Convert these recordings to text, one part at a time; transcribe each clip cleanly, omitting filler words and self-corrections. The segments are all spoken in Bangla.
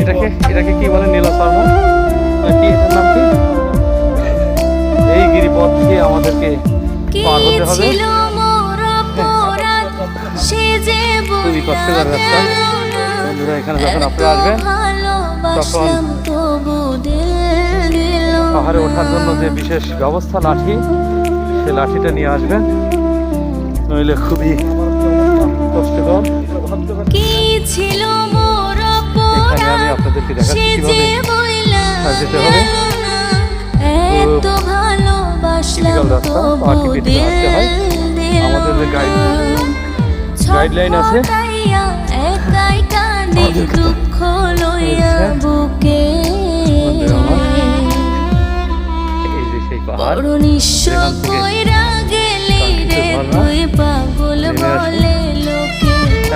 এটাকে কি বলে? নীলশর্মা কি, এটার নাম কি? এই গিরিপথ দিয়ে আমাদেরকে পার হতে হবে। খুবই কষ্টকর রাস্তা বন্ধুরা। এখানে যখন আপনারা আসবেন তখন পাহাড়ে ওঠার জন্য যে বিশেষ ব্যবস্থা লাঠি, সে লাঠিটা নিয়ে আসবেন, নইলে খুবই কষ্টকর। এখানে আমি আপনাদেরকে দেখাচ্ছি কিভাবে যেতে হবে। টিপিক্যাল রাস্তা, পাহাড়টি কেটে আসতে হয়। আমাদের যে গাইডলাইন আছে, এই যে সেই পাহাড়, এখান থেকে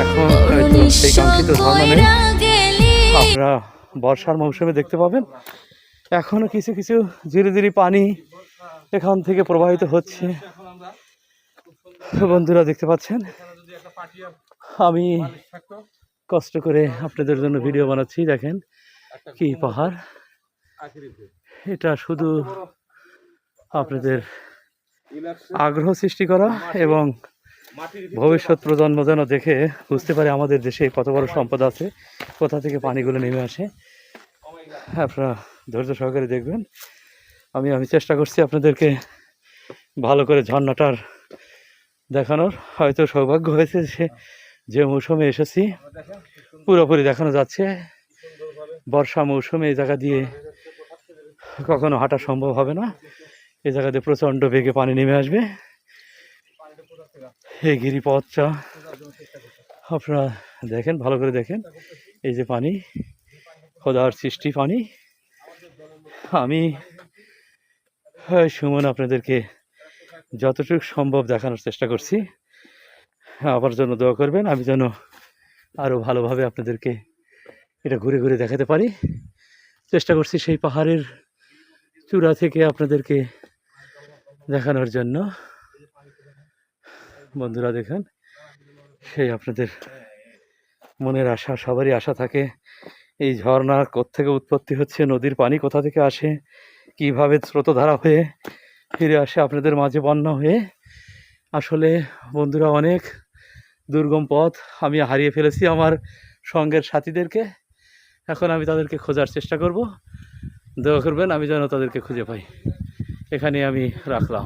এখন হয়তো সেই কাঙ্ক্ষিত ঝর্ণা নেই, আপনারা বর্ষার মৌসুমে দেখতে পাবেন। এখনো কিছু কিছু ধীরে ধীরে পানি এখান থেকে প্রবাহিত হচ্ছে বন্ধুরা, দেখতে পাচ্ছেন। আমি কষ্ট করে আপনাদের জন্য ভিডিও বানাচ্ছি। দেখেন কি পাহাড়, এটা শুধু আপনাদের আগ্রহ সৃষ্টি করা এবং ভবিষ্যৎ প্রজন্ম যেন দেখে বুঝতে পারে আমাদের দেশে কত বড় সম্পদ আছে, কোথা থেকে পানিগুলো নেমে আসে। আপনারা ধৈর্য সহকারে দেখবেন। আমি চেষ্টা করছি আপনাদেরকে ভালো করে ঝর্ণাটার দেখানোর। হয়তো সৌভাগ্য হয়েছে যে মৌসুমে এসেছি পুরোপুরি দেখানো যাচ্ছে। বর্ষা মৌসুমে এই জায়গা দিয়ে কখনো হাঁটা সম্ভব হবে না। এই জায়গাতে প্রচণ্ড বেগে পানি নেমে আসবে। এই গিরিপথটা আপনারা দেখেন, ভালো করে দেখেন। এই যে পানি, খোদার সৃষ্টি পানি। আমি সুমন আপনাদেরকে যতটুকু সম্ভব দেখানোর চেষ্টা করছি। আমার জন্য দোয়া করবেন, আমি যেন আরও ভালোভাবে আপনাদেরকে এটা ঘুরে ঘুরে দেখাতে পারি। চেষ্টা করছি সেই পাহাড়ের চূড়া থেকে আপনাদেরকে দেখানোর জন্য। বন্ধুরা দেখেন, সেই আপনাদের মনের আশা, সবারই আশা থাকে এই ঝর্ণা কোত্থেকে উৎপত্তি হচ্ছে, নদীর পানি কোথা থেকে আসে, কিভাবে স্রোতধারা হয়ে ফিরে আসে আপনাদের মাঝে বন্যা হয়ে। আসলে বন্ধুরা, অনেক দুর্গম পথ আমি হারিয়ে ফেলেছি আমার সঙ্গের সাথীদেরকে। এখন আমি তাদেরকে খোঁজার চেষ্টা করব। দোয়া করবেন আমি যেন তাদেরকে খুঁজে পাই। এখানে আমি রাখলাম।